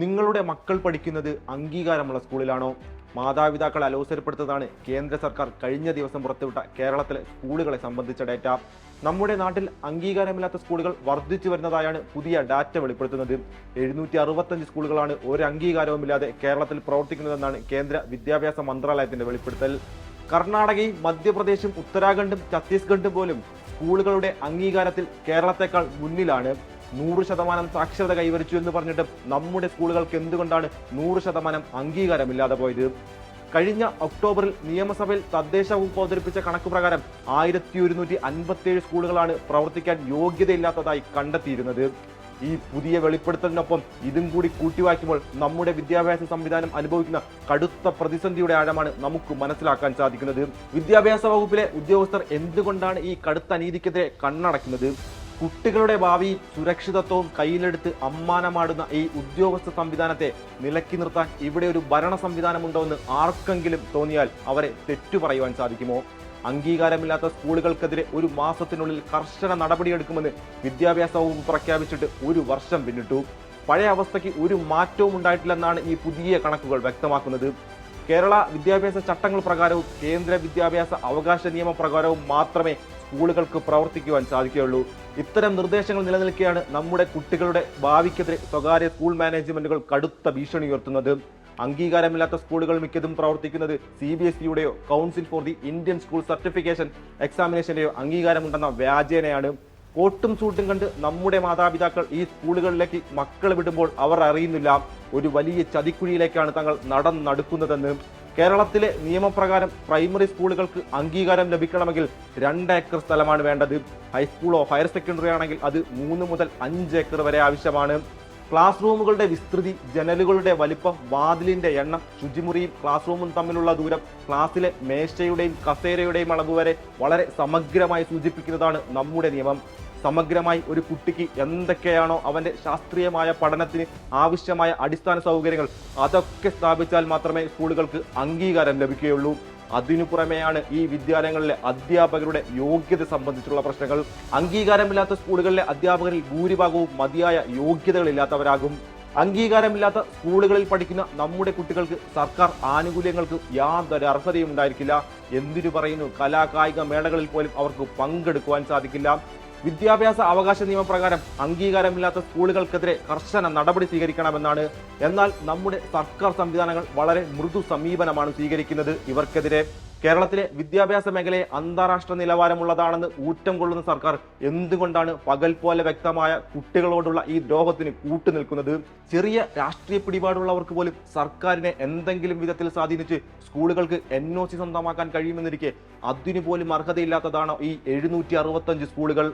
നിങ്ങളുടെ മക്കൾ പഠിക്കുന്നത് അംഗീകാരമുള്ള സ്കൂളിലാണോ? മാതാപിതാക്കളെ അലോസരപ്പെടുത്തുന്നതാണ് കേന്ദ്ര സർക്കാർ കഴിഞ്ഞ ദിവസം പുറത്തുവിട്ട കേരളത്തിലെ സ്കൂളുകളെ സംബന്ധിച്ച ഡാറ്റ. നമ്മുടെ നാട്ടിൽ അംഗീകാരമില്ലാത്ത സ്കൂളുകൾ വർദ്ധിച്ചു വരുന്നതായാണ് പുതിയ ഡാറ്റ വെളിപ്പെടുത്തുന്നത്. 765 സ്കൂളുകളാണ് ഒരു അംഗീകാരവുമില്ലാതെ കേരളത്തിൽ പ്രവർത്തിക്കുന്നതെന്നാണ് കേന്ദ്ര വിദ്യാഭ്യാസ മന്ത്രാലയത്തിന്റെ വെളിപ്പെടുത്തൽ. കർണാടകയും മധ്യപ്രദേശും ഉത്തരാഖണ്ഡും ഛത്തീസ്ഗഡും പോലും സ്കൂളുകളുടെ അംഗീകാരത്തിൽ കേരളത്തെക്കാൾ മുന്നിലാണ്. 100% സാക്ഷരത കൈവരിച്ചു എന്ന് പറഞ്ഞിട്ട് നമ്മുടെ സ്കൂളുകൾക്ക് എന്തുകൊണ്ടാണ് 100% അംഗീകാരമില്ലാതെ പോയത്? കഴിഞ്ഞ ഒക്ടോബറിൽ നിയമസഭയിൽ തദ്ദേശ വകുപ്പ് അവതരിപ്പിച്ച കണക്ക് പ്രകാരം 1157 സ്കൂളുകളാണ് പ്രവർത്തിക്കാൻ യോഗ്യതയില്ലാത്തതായി കണ്ടെത്തിയിരുന്നത്. ഈ പുതിയ വെളിപ്പെടുത്തലിനൊപ്പം ഇതും കൂടി കൂട്ടിവായിക്കുമ്പോൾ നമ്മുടെ വിദ്യാഭ്യാസ സംവിധാനം അനുഭവിക്കുന്ന കടുത്ത പ്രതിസന്ധിയുടെ ആഴമാണ് നമുക്ക് മനസ്സിലാക്കാൻ സാധിക്കുന്നത്. വിദ്യാഭ്യാസ വകുപ്പിലെ ഉദ്യോഗസ്ഥർ എന്തുകൊണ്ടാണ് ഈ കടുത്ത അനീതിക്കെതിരെ കണ്ണടക്കുന്നത്? കുട്ടികളുടെ ഭാവിയും സുരക്ഷിതത്വവും കയ്യിലെടുത്ത് അമ്മാനമാടുന്ന ഈ ഉദ്യോഗസ്ഥ സംവിധാനത്തെ നിലക്കി നിർത്താൻ ഇവിടെ ഒരു ഭരണ സംവിധാനമുണ്ടോ എന്ന് ആർക്കെങ്കിലും തോന്നിയാൽ അവരെ തെറ്റു പറയുവാൻ സാധിക്കുമോ? അംഗീകാരമില്ലാത്ത സ്കൂളുകൾക്കെതിരെ ഒരു മാസത്തിനുള്ളിൽ കർശന നടപടിയെടുക്കുമെന്ന് വിദ്യാഭ്യാസ വകുപ്പ് പ്രഖ്യാപിച്ചിട്ട് ഒരു വർഷം പിന്നിട്ടു. പഴയ അവസ്ഥയ്ക്ക് ഒരു മാറ്റവും ഉണ്ടായിട്ടില്ലെന്നാണ് ഈ പുതിയ കണക്കുകൾ വ്യക്തമാക്കുന്നത്. കേരള വിദ്യാഭ്യാസ ചട്ടങ്ങൾ പ്രകാരവും കേന്ദ്ര വിദ്യാഭ്യാസ അവകാശ നിയമപ്രകാരവും മാത്രമേ സ്കൂളുകൾക്ക് പ്രവർത്തിക്കുവാൻ സാധിക്കുകയുള്ളൂ. ഇത്തരം നിർദ്ദേശങ്ങൾ നിലനിൽക്കെയാണ് നമ്മുടെ കുട്ടികളുടെ ഭാവിക്കെതിരെ സ്വകാര്യ സ്കൂൾ മാനേജ്മെന്റുകൾ കടുത്ത ഭീഷണി ഉയർത്തുന്നത്. അംഗീകാരമില്ലാത്ത സ്കൂളുകൾ മിക്കതും പ്രവർത്തിക്കുന്നത് CBSEയുടെയോ council for the Indian school certification എക്സാമിനേഷന്റെയോ അംഗീകാരമുണ്ടെന്ന വ്യാജേനയാണ്. കോട്ടും സൂട്ടും കണ്ട് നമ്മുടെ മാതാപിതാക്കൾ ഈ സ്കൂളുകളിലേക്ക് മക്കളെ വിടുമ്പോൾ അവർ അറിയുന്നില്ല ഒരു വലിയ ചതിക്കുഴിയിലേക്കാണ് തങ്ങൾ നടക്കുന്നതെന്ന്. കേരളത്തിലെ നിയമപ്രകാരം പ്രൈമറി സ്കൂളുകൾക്ക് അംഗീകാരം ലഭിക്കണമെങ്കിൽ 2 ഏക്കർ സ്ഥലമാണ് വേണ്ടത്. ഹൈസ്കൂളോ ഹയർ സെക്കൻഡറി ആണെങ്കിൽ അത് 3 മുതൽ 5 ഏക്കർ വരെ ആവശ്യമാണ്. ക്ലാസ് റൂമുകളുടെ വിസ്തൃതി, ജനലുകളുടെ വലിപ്പം, വാതിലിന്റെ എണ്ണം, ശുചിമുറിയും ക്ലാസ് റൂമും തമ്മിലുള്ള ദൂരം, ക്ലാസ്സിലെ മേശയുടെയും കസേരയുടെയും അളവ് വരെ വളരെ സമഗ്രമായി സൂചിപ്പിക്കുന്നതാണ് നമ്മുടെ നിയമം. സമഗ്രമായി ഒരു കുട്ടിക്ക് എന്തൊക്കെയാണോ അവന്റെ ശാസ്ത്രീയമായ പഠനത്തിന് ആവശ്യമായ അടിസ്ഥാന സൗകര്യങ്ങൾ അതൊക്കെ സ്ഥാപിച്ചാൽ മാത്രമേ സ്കൂളുകൾക്ക് അംഗീകാരം ലഭിക്കുകയുള്ളൂ. അതിനു പുറമെയാണ് ഈ വിദ്യാലയങ്ങളിലെ അധ്യാപകരുടെ യോഗ്യത സംബന്ധിച്ചുള്ള പ്രശ്നങ്ങൾ. അംഗീകാരമില്ലാത്ത സ്കൂളുകളിലെ അധ്യാപകരിൽ ഭൂരിഭാഗവും മതിയായ യോഗ്യതകളില്ലാത്തവരാകും. അംഗീകാരമില്ലാത്ത സ്കൂളുകളിൽ പഠിക്കുന്ന നമ്മുടെ കുട്ടികൾക്ക് സർക്കാർ ആനുകൂല്യങ്ങൾക്ക് യാതൊരു അർഹതയും ഉണ്ടായിരിക്കില്ല. എന്തിനു പറയുന്നു, കലാകായിക മേളകളിൽ പോലും അവർക്ക് പങ്കെടുക്കുവാൻ സാധിക്കില്ല. വിദ്യാഭ്യാസ അവകാശ നിയമപ്രകാരം അംഗീകാരമില്ലാത്ത സ്കൂളുകൾക്കെതിരെ കർശന നടപടി സ്വീകരിക്കണമെന്നാണ്. എന്നാൽ നമ്മുടെ സർക്കാർ സംവിധാനങ്ങൾ വളരെ മൃദു സമീപനമാണ് സ്വീകരിക്കുന്നത് ഇവർക്കെതിരെ. കേരളത്തിലെ വിദ്യാഭ്യാസ മേഖലയെ അന്താരാഷ്ട്ര നിലവാരമുള്ളതാണെന്ന് ഊറ്റം കൊള്ളുന്ന സർക്കാർ എന്തുകൊണ്ടാണ് പകൽ പോലെ വ്യക്തമായ കുട്ടികളോടുള്ള ഈ ദ്രോഹത്തിന് കൂട്ടുനിൽക്കുന്നത്? ചെറിയ രാഷ്ട്രീയ പിടിപാടുള്ളവർക്ക് പോലും സർക്കാരിനെ എന്തെങ്കിലും വിധത്തിൽ സ്വാധീനിച്ച് സ്കൂളുകൾക്ക് NOC സ്വന്തമാക്കാൻ കഴിയുമെന്നിരിക്കെ അതിനു പോലും അർഹതയില്ലാത്തതാണോ ഈ 765 സ്കൂളുകൾ?